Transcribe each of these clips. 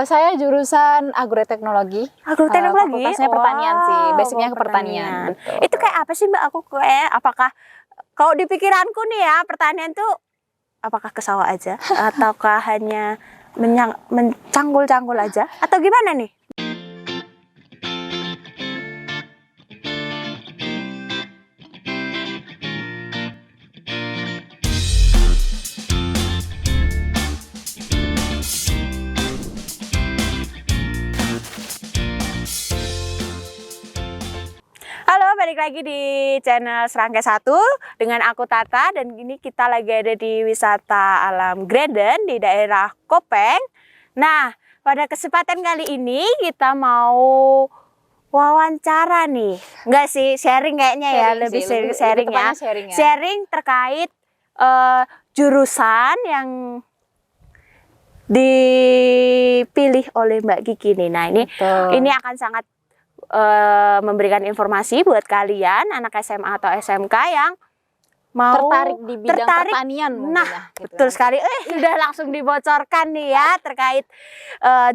Saya jurusan agroteknologi. Agroteknologi? Fakultasnya pertanian sih, basicnya ke pertanian. Betul. Itu kayak apa sih Mbak? Aku kayak apakah kalau di pikiranku nih ya, pertanian tuh apakah ke sawah aja ataukah hanya mencangkul-cangkul aja atau gimana nih? Halo, balik lagi di channel Serangkai 1 dengan aku Tata, dan ini kita lagi ada di wisata alam Greden di daerah Kopeng. Nah, pada kesempatan kali ini kita mau wawancara nih. Enggak sih, sharing kayaknya ya, lebih sharing ya. Sharing terkait jurusan yang dipilih oleh Mbak Kiki nih. Nah, ini akan sangat memberikan informasi buat kalian anak SMA atau SMK yang mau tertarik di bidang pertanian. Nah, ya, gitu betul sekali. Udah langsung dibocorkan nih ya terkait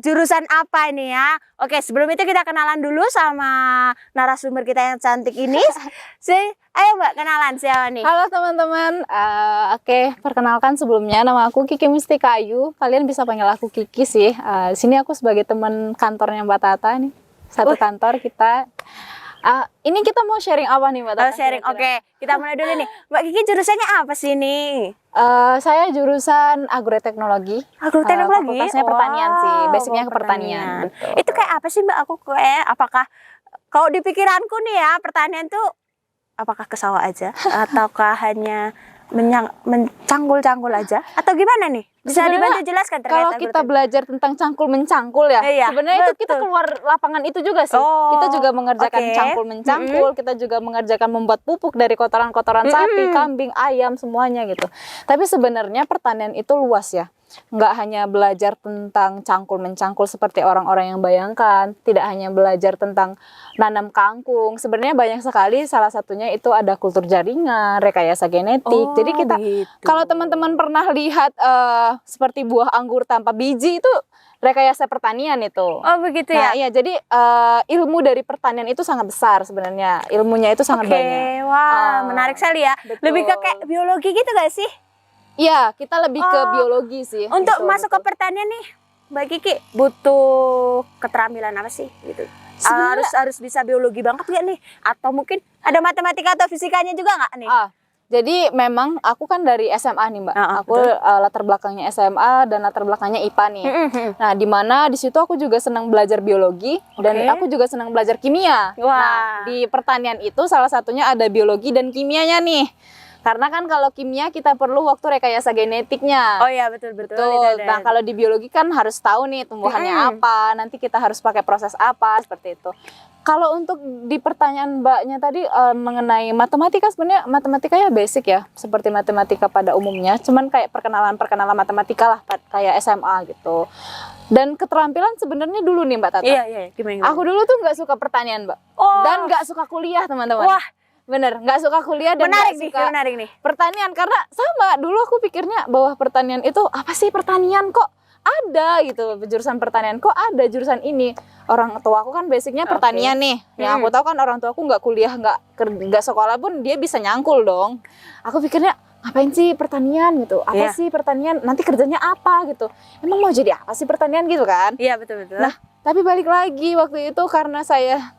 jurusan apa ini ya. Oke, sebelum itu kita kenalan dulu sama narasumber kita yang cantik ini. Ayo Mbak, kenalan siapa nih? Halo teman-teman. Oke, perkenalkan sebelumnya nama aku Kiki Mustika Ayu. Kalian bisa panggil aku Kiki sih. Di sini aku sebagai teman kantornya Mbak Tata nih. Satu kantor kita. Ini kita mau sharing apa nih Mbak Tata? Sharing, oke. Kita mulai dulu nih. Mbak Kiki jurusannya apa sih nih? Saya jurusan agroteknologi. Agroteknologi? Fakultasnya pertanian sih, basicnya ke pertanian. Itu kayak apa sih Mbak? Aku kayak apakah kalau di pikiranku nih ya, pertanian tuh apakah ke sawah aja ataukah hanya mencangkul-cangkul aja atau gimana nih? Bisa dibantu jelaskan terkait kalau kita belajar tentang cangkul-mencangkul ya, sebenarnya itu kita keluar lapangan itu juga sih. Kita juga mengerjakan cangkul-mencangkul, kita juga mengerjakan membuat pupuk dari kotoran-kotoran sapi, kambing, ayam, semuanya gitu. Tapi sebenarnya pertanian itu luas ya. Nggak hanya belajar tentang cangkul-mencangkul seperti orang-orang yang bayangkan, tidak hanya belajar tentang nanam kangkung. Sebenarnya banyak sekali, salah satunya itu ada kultur jaringan, rekayasa genetik. Jadi kita, kalau teman-teman pernah lihat seperti buah anggur tanpa biji, itu rekayasa pertanian itu. Oh begitu ya? Nah iya, jadi ilmu dari pertanian itu sangat besar sebenarnya. Ilmunya itu sangat banyak. Wah, menarik sekali ya. Betul. Lebih ke kayak biologi gitu gak sih? Iya, kita lebih ke biologi sih. Untuk masuk ke pertanian nih, Mbak Kiki butuh keterampilan apa sih gitu? Harus bisa biologi banget gak nih? Atau mungkin ada matematika atau fisikanya juga nggak nih? Jadi memang aku kan dari SMA nih Mbak. Aku latar belakangnya SMA dan latar belakangnya IPA nih. Nah, di mana di situ aku juga senang belajar biologi dan aku juga senang belajar kimia. Nah, di pertanian itu salah satunya ada biologi dan kimianya nih. Karena kan kalau kimia kita perlu waktu rekayasa genetiknya. Oh iya, betul. Nah, kalau di biologi kan harus tahu nih tumbuhannya apa, nanti kita harus pakai proses apa, seperti itu. Kalau untuk di pertanyaan Mbaknya tadi mengenai matematika, sebenarnya matematika ya basic ya, seperti matematika pada umumnya, cuman kayak perkenalan matematika lah, kayak SMA gitu. Dan keterampilan sebenarnya dulu nih Mbak Tata. Iya, gimana? Aku dulu tuh nggak suka pertanian Mbak, dan nggak suka kuliah teman-teman. Wah, bener, nggak suka kuliah dan menarik suka nih pertanian, karena sama dulu aku pikirnya bahwa pertanian itu apa sih, pertanian kok ada gitu, jurusan pertanian kok ada jurusan ini. Orang tua aku kan basicnya pertanian nih, yang aku tahu kan orang tua aku nggak kuliah, nggak sekolah pun dia bisa nyangkul dong. Aku pikirnya ngapain sih pertanian gitu, apa sih pertanian, nanti kerjanya apa gitu, emang mau jadi apa sih pertanian gitu kan. Iya, betul. Nah, tapi balik lagi waktu itu karena saya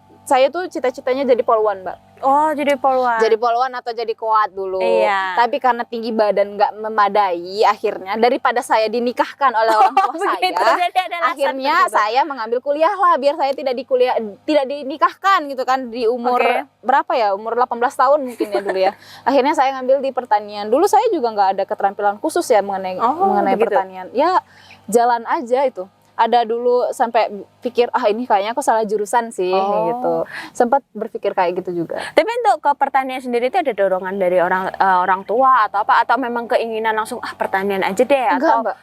tuh cita-citanya jadi poluan Mbak. Oh, jadi poluan. Jadi poluan atau jadi koat dulu. Iya. Tapi karena tinggi badan nggak memadai, akhirnya daripada saya dinikahkan oleh orang tua akhirnya saya mengambil kuliah lah, biar saya tidak dinikahkan gitu kan di umur berapa ya? Umur 18 tahun mungkin ya dulu ya. Akhirnya saya ngambil di pertanian. Dulu saya juga nggak ada keterampilan khusus ya mengenai pertanian. Ya jalan aja itu. Ada dulu sampai pikir ini kayaknya aku salah jurusan sih gitu. Sempat berpikir kayak gitu juga. Tapi untuk ke pertanian sendiri itu ada dorongan dari orang tua atau apa, atau memang keinginan langsung pertanian aja deh?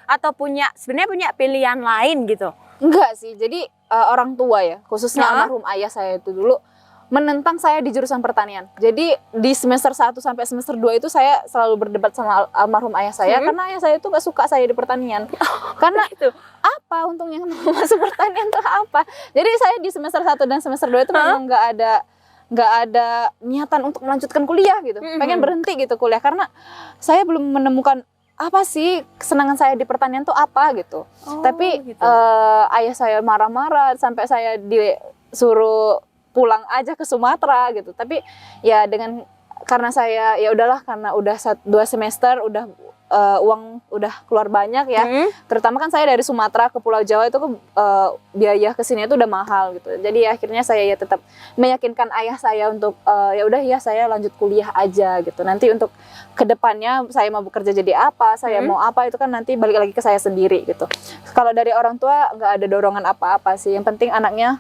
Atau sebenarnya punya pilihan lain gitu? Enggak sih. Jadi orang tua ya, khususnya almarhum ayah saya itu dulu menentang saya di jurusan pertanian. Jadi di semester 1 sampai semester 2 itu saya selalu berdebat sama almarhum ayah saya karena ayah saya itu nggak suka saya di pertanian. Karena itu apa untungnya masuk pertanian tuh apa? Jadi saya di semester 1 dan semester 2 itu memang nggak ada niatan untuk melanjutkan kuliah gitu. Pengen berhenti gitu kuliah karena saya belum menemukan apa sih kesenangan saya di pertanian tuh apa gitu. Tapi gitu. Ayah saya marah-marah sampai saya disuruh pulang aja ke Sumatera gitu. Tapi ya karena saya ya udahlah, karena udah 2 semester udah uang udah keluar banyak ya. Terutama kan saya dari Sumatera ke Pulau Jawa itu biaya kesini itu udah mahal gitu. Jadi akhirnya saya ya tetap meyakinkan ayah saya untuk ya udah ya saya lanjut kuliah aja gitu. Nanti untuk kedepannya saya mau bekerja jadi apa, saya mau apa itu kan nanti balik lagi ke saya sendiri gitu. Kalau dari orang tua nggak ada dorongan apa-apa sih. Yang penting anaknya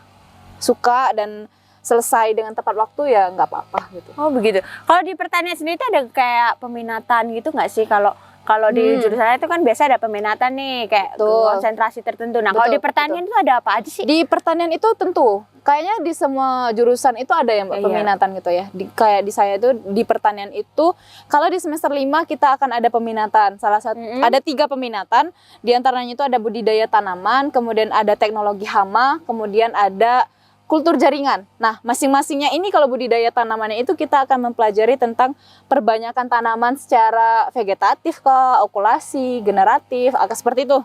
suka dan selesai dengan tepat waktu ya nggak apa-apa gitu. Oh begitu. Kalau di pertanian sendiri itu ada kayak peminatan gitu nggak sih? Kalau di jurusan itu kan biasa ada peminatan nih kayak konsentrasi tertentu. Nah kalau di pertanian itu ada apa aja sih? Di pertanian itu tentu kayaknya di semua jurusan itu ada yang peminatan gitu ya. Kayak di saya itu di pertanian itu kalau di semester 5 kita akan ada peminatan. Salah satu ada 3 peminatan. Di antaranya itu ada budidaya tanaman, kemudian ada teknologi hama, kemudian ada kultur jaringan. Nah, masing-masingnya ini kalau budidaya tanamannya itu kita akan mempelajari tentang perbanyakan tanaman secara vegetatif ke okulasi, generatif, seperti itu.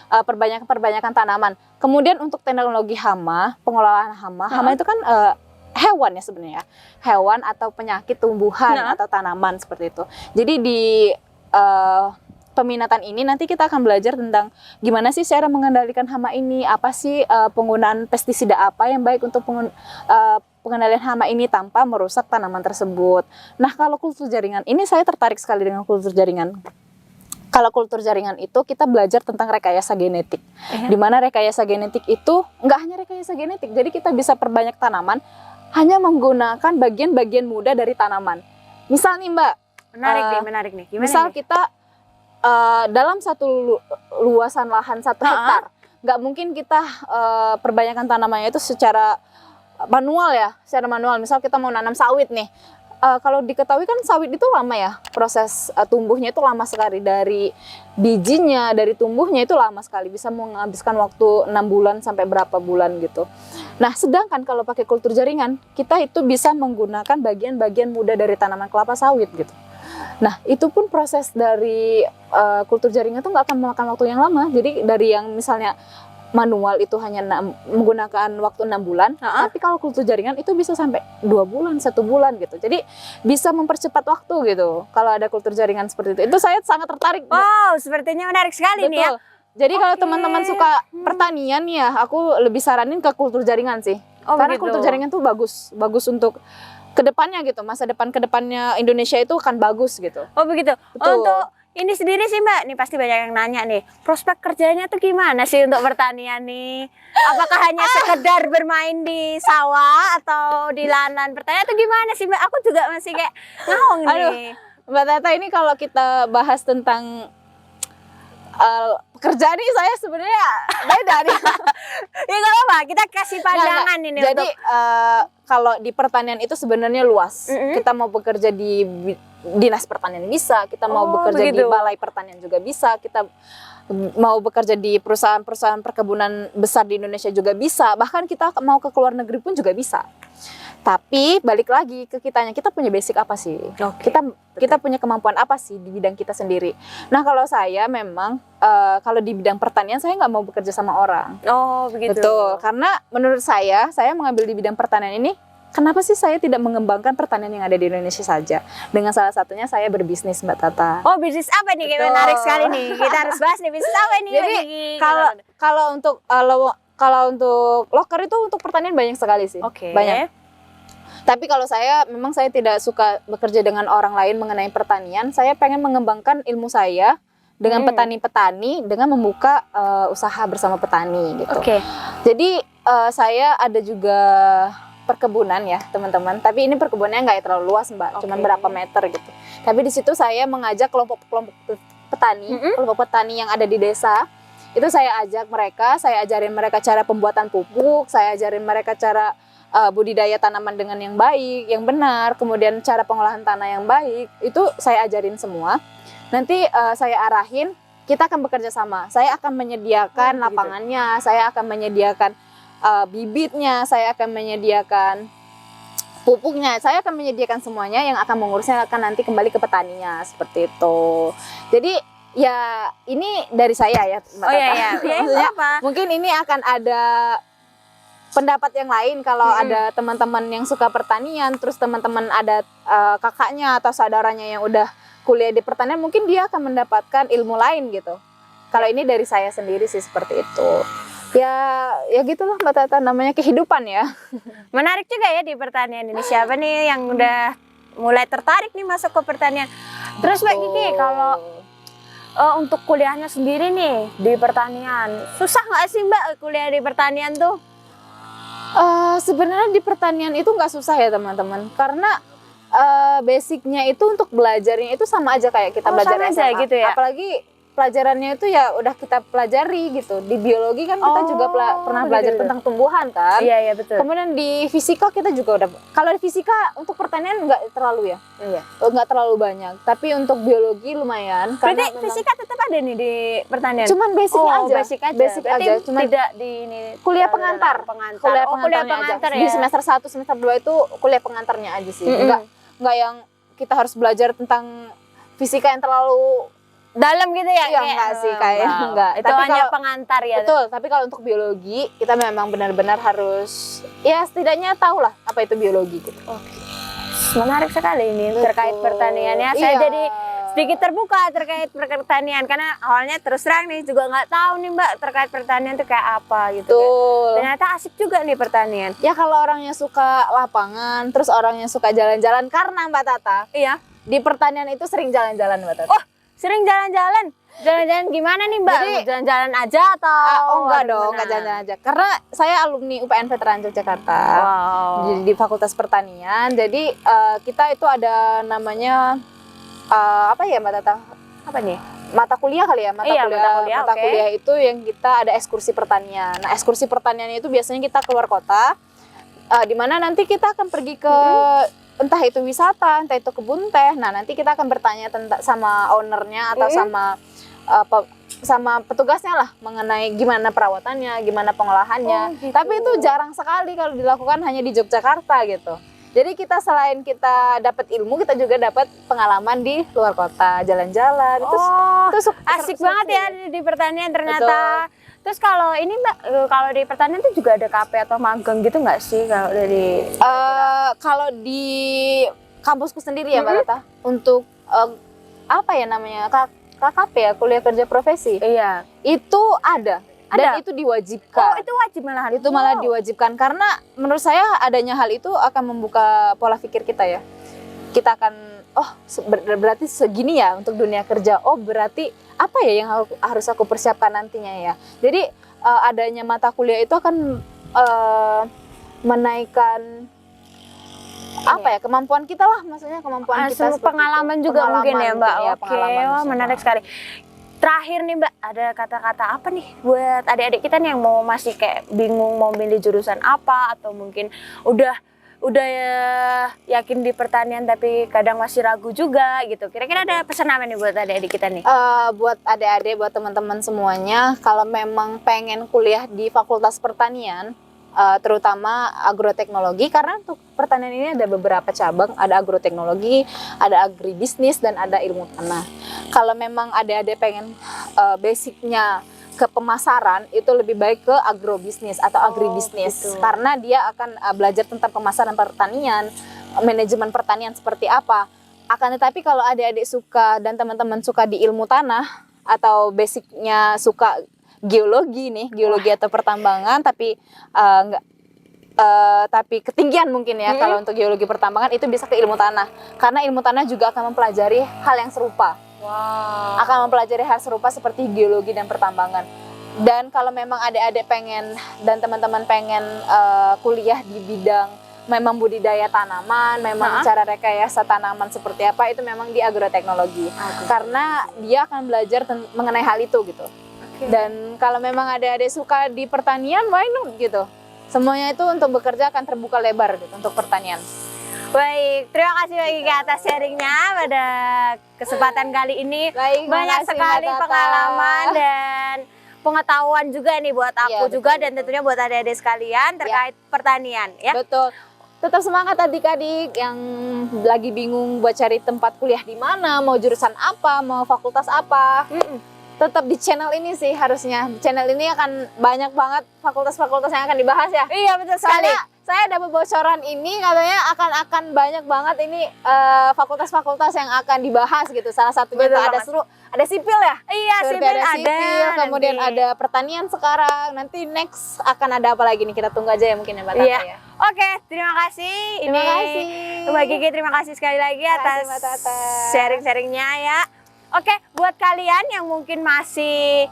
Perbanyakan tanaman. Kemudian untuk teknologi hama, pengelolaan hama, hama itu kan hewan ya sebenarnya. Hewan atau penyakit tumbuhan atau tanaman seperti itu. Jadi di peminatan ini nanti kita akan belajar tentang gimana sih cara mengendalikan hama ini, apa sih penggunaan pestisida apa yang baik untuk pengendalian hama ini tanpa merusak tanaman tersebut. Nah kalau kultur jaringan ini saya tertarik sekali dengan kultur jaringan. Kalau kultur jaringan itu kita belajar tentang rekayasa genetik. Di mana rekayasa genetik itu nggak hanya rekayasa genetik, jadi kita bisa perbanyak tanaman hanya menggunakan bagian-bagian muda dari tanaman. Misal nih Mbak, menarik nih. Gimana misal nih? kita dalam satu luasan lahan 1 hektar, nggak mungkin kita perbanyakan tanamannya itu secara manual ya, secara manual. Misal kita mau nanam sawit nih, kalau diketahui kan sawit itu lama ya, proses tumbuhnya itu lama sekali, dari bijinya, dari tumbuhnya itu lama sekali, bisa menghabiskan waktu 6 bulan sampai berapa bulan gitu. Nah sedangkan kalau pakai kultur jaringan, kita itu bisa menggunakan bagian-bagian muda dari tanaman kelapa sawit gitu. Nah itu pun proses dari kultur jaringan itu nggak akan memakan waktu yang lama. Jadi dari yang misalnya manual itu hanya menggunakan waktu 6 bulan, tapi kalau kultur jaringan itu bisa sampai 2 bulan, 1 bulan gitu. Jadi bisa mempercepat waktu gitu kalau ada kultur jaringan seperti itu. Itu saya sangat tertarik. Wow, sepertinya menarik sekali. Betul. Nih ya. Jadi kalau teman-teman suka pertanian ya, aku lebih saranin ke kultur jaringan sih. Karena kultur jaringan tuh bagus untuk kedepannya gitu, masa depan kedepannya Indonesia itu akan bagus gitu. Oh begitu. Untuk ini sendiri sih Mbak, nih pasti banyak yang nanya nih, prospek kerjanya tuh gimana sih untuk pertanian nih? Apakah hanya sekedar bermain di sawah atau di lahan pertanian atau gimana sih Mbak? Aku juga masih kayak ngawang nih. Aduh, Mbak Tata, ini kalau kita bahas tentang pekerjaan ini saya sebenarnya beda nih. Ya nggak apa-apa, kita kasih pandangan ini. Jadi kalau di pertanian itu sebenarnya luas. Kita mau bekerja di dinas pertanian bisa, kita mau bekerja di balai pertanian juga bisa, kita mau bekerja di perusahaan-perusahaan perkebunan besar di Indonesia juga bisa, bahkan kita mau ke luar negeri pun juga bisa. Tapi balik lagi ke kitanya, kita punya basic apa sih? Kita punya kemampuan apa sih di bidang kita sendiri? Nah kalau saya memang kalau di bidang pertanian saya nggak mau bekerja sama orang. Oh begitu. Betul, karena menurut saya mengambil di bidang pertanian ini, kenapa sih saya tidak mengembangkan pertanian yang ada di Indonesia saja? Dengan salah satunya saya berbisnis, Mbak Tata. Oh bisnis apa nih? Kayak menarik sekali nih. Kita harus bahas nih bisnis apa nih? Jadi kalau untuk loker itu untuk pertanian banyak sekali sih. Banyak. Tapi kalau memang saya tidak suka bekerja dengan orang lain mengenai pertanian. Saya pengen mengembangkan ilmu saya dengan petani-petani, dengan membuka usaha bersama petani gitu. Jadi saya ada juga perkebunan ya teman-teman. Tapi ini perkebunannya nggak terlalu luas Mbak, cuma berapa meter gitu. Tapi di situ saya mengajak kelompok-kelompok petani, kelompok petani yang ada di desa. Itu saya ajak mereka, saya ajarin mereka cara pembuatan pupuk, saya ajarin mereka cara budidaya tanaman dengan yang baik, yang benar, kemudian cara pengolahan tanah yang baik, itu saya ajarin semua. Nanti saya arahin, kita akan bekerja sama. Saya akan menyediakan lapangannya, saya akan menyediakan bibitnya, saya akan menyediakan pupuknya, saya akan menyediakan semuanya, yang akan mengurusnya akan nanti kembali ke petaninya, seperti itu. Jadi ya ini dari saya ya Mbak Tata. Maksudnya mungkin ini akan ada pendapat yang lain kalau ada teman-teman yang suka pertanian, terus teman-teman ada kakaknya atau saudaranya yang udah kuliah di pertanian, mungkin dia akan mendapatkan ilmu lain gitu. Kalau ini dari saya sendiri sih seperti itu. Ya gitulah Mbak Tata, namanya kehidupan ya. Menarik juga ya di pertanian ini. Siapa nih yang udah mulai tertarik nih masuk ke pertanian? Terus Mbak Kiki, kalau untuk kuliahnya sendiri nih di pertanian, susah nggak sih Mbak kuliah di pertanian tuh? Sebenarnya di pertanian itu nggak susah ya teman-teman, karena basicnya itu untuk belajarnya itu sama aja kayak kita belajar SMA gitu ya? Apalagi pelajarannya itu ya udah kita pelajari gitu. Di biologi kan kita juga pernah belajar tentang tumbuhan kan. Iya betul. Kemudian di fisika kita juga udah. Kalau di fisika untuk pertanian nggak terlalu ya. Iya. Nggak terlalu banyak. Tapi untuk biologi lumayan. Berarti fisika tetap ada nih di pertanian. Cuman basicnya aja. Basic aja. Cuman tidak di ini. Kuliah pengantar. Kuliah pengantar aja. Ya. Di semester 1, semester 2 itu kuliah pengantarnya aja sih. Nggak yang kita harus belajar tentang fisika yang terlalu dalam gitu ya? Iya, enggak sih, kayak enggak. Itu tapi hanya pengantar ya? Betul, tapi kalau untuk biologi, kita memang benar-benar harus, ya setidaknya tahu lah apa itu biologi gitu. Oke. Menarik sekali ini terkait pertaniannya. Saya jadi sedikit terbuka terkait pertanian, karena awalnya terus terang nih juga nggak tahu nih Mbak terkait pertanian itu kayak apa gitu. Ternyata asik juga nih pertanian. Ya kalau orangnya suka lapangan, terus orangnya suka jalan-jalan, karena Mbak Tata, di pertanian itu sering jalan-jalan Mbak Tata. Oh, sering jalan-jalan? Jalan-jalan gimana nih Mbak? Jalan-jalan aja atau? Enggak dong, enggak jalan-jalan aja. Karena saya alumni UPN Veteran Yogyakarta. Di Fakultas Pertanian. Jadi kita itu ada namanya apa ya Mbak Tata? Apa nih? Mata kuliah kali ya, mata kuliah itu yang kita ada ekskursi pertanian. Nah, ekskursi pertanian itu biasanya kita keluar kota, di mana nanti kita akan pergi ke entah itu wisata, entah itu kebun teh. Nah, nanti kita akan bertanya tentang sama ownernya atau sama petugasnya lah mengenai gimana perawatannya, gimana pengolahannya. Gitu. Tapi itu jarang sekali kalau dilakukan hanya di Yogyakarta gitu. Jadi kita selain kita dapat ilmu, kita juga dapat pengalaman di luar kota, jalan-jalan. Itu asik banget ya di pertanian ternyata. Betul. Terus kalau ini Mbak, kalau di pertanian itu juga ada KP atau magang gitu nggak sih kalau dari? Kalau di kampusku sendiri ya Mbak Tata, untuk apa ya namanya KKP ya, kuliah kerja profesi. Iya. Itu ada. Dan itu diwajibkan. Oh, itu wajib malahan. Itu malah diwajibkan karena menurut saya adanya hal itu akan membuka pola pikir kita ya. Kita akan berarti segini ya untuk dunia kerja. Oh, berarti apa ya yang harus aku persiapkan nantinya ya. Jadi adanya mata kuliah itu akan menaikkan apa ya, kemampuan kita lah, maksudnya kemampuan kita. Pengalaman juga mungkin ya Mbak. Ya, oke, menarik sekali. Terakhir nih Mbak, ada kata-kata apa nih buat adik-adik kita nih yang mau masih kayak bingung mau milih jurusan apa, atau mungkin udah yakin di pertanian tapi kadang masih ragu juga gitu. Kira-kira ada pesan apa nih buat adik-adik kita nih? Buat adik-adik, buat teman-teman semuanya, kalau memang pengen kuliah di Fakultas Pertanian, terutama agroteknologi, karena untuk pertanian ini ada beberapa cabang, ada agroteknologi, ada agribisnis, dan ada ilmu tanah. Kalau memang adik-adik pengen basicnya ke pemasaran, itu lebih baik ke agrobisnis atau agribisnis, gitu. Karena dia akan belajar tentang pemasaran pertanian, manajemen pertanian seperti apa. Akan tetapi kalau adik-adik suka dan teman-teman suka di ilmu tanah atau basicnya suka geologi nih, geologi atau pertambangan, tapi tapi ketinggian mungkin ya. Kalau untuk geologi pertambangan itu bisa ke ilmu tanah, karena ilmu tanah juga akan mempelajari hal yang serupa. Akan mempelajari hal serupa seperti geologi dan pertambangan. Dan kalau memang adik-adik pengen dan teman-teman pengen kuliah di bidang memang budidaya tanaman, memang cara rekayasa tanaman seperti apa, itu memang di agroteknologi. Karena dia akan belajar mengenai hal itu gitu. Dan kalau memang adik-adik suka di pertanian, why not gitu. semuanya itu untuk bekerja akan terbuka lebar gitu untuk pertanian. Baik, terima kasih Mbak Kiki atas sharingnya pada kesempatan kali ini. Baik, banyak makasih, sekali Mbak Tata. pengalaman dan pengetahuan juga nih buat aku Iya, juga betul, dan tentunya buat adik-adik sekalian terkait pertanian ya. Betul. Tetap semangat adik-adik yang lagi bingung buat cari tempat kuliah di mana, mau jurusan apa, mau fakultas apa. Tetap di channel ini sih harusnya. Di channel ini akan banyak banget fakultas-fakultas yang akan dibahas ya. Iya betul sekali. Soalnya saya dapat bocoran ini katanya akan banyak banget ini fakultas-fakultas yang akan dibahas gitu. Salah satunya Betul tuh ada banget. ada sipil ya. Iya, Seperti sipil ada. sipil, kemudian nanti. ada pertanian sekarang. Nanti next akan ada apa lagi nih? Kita tunggu aja ya mungkin ya Mbak Tata Iya. ya. Oke, terima kasih. Terima Ini kasih. Mbak Kiki terima kasih sekali lagi Terima kasih, atas Mbak Tata. sharing-sharingnya ya. Oke, buat kalian yang mungkin masih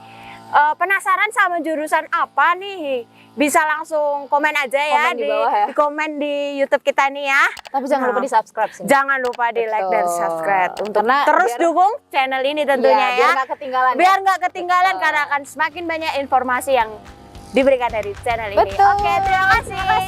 penasaran sama jurusan apa nih, bisa langsung komen aja ya Komen di bawah ya. di komen di YouTube kita nih ya. Tapi jangan lupa di subscribe sih. Jangan lupa di like dan Betul. subscribe untuk Karena terus biar- dukung channel ini tentunya Iya, ya. biar nggak ketinggalan. Biar nggak ketinggalan Betul. karena akan semakin banyak informasi yang diberikan dari channel ini. Betul. Oke, terima kasih.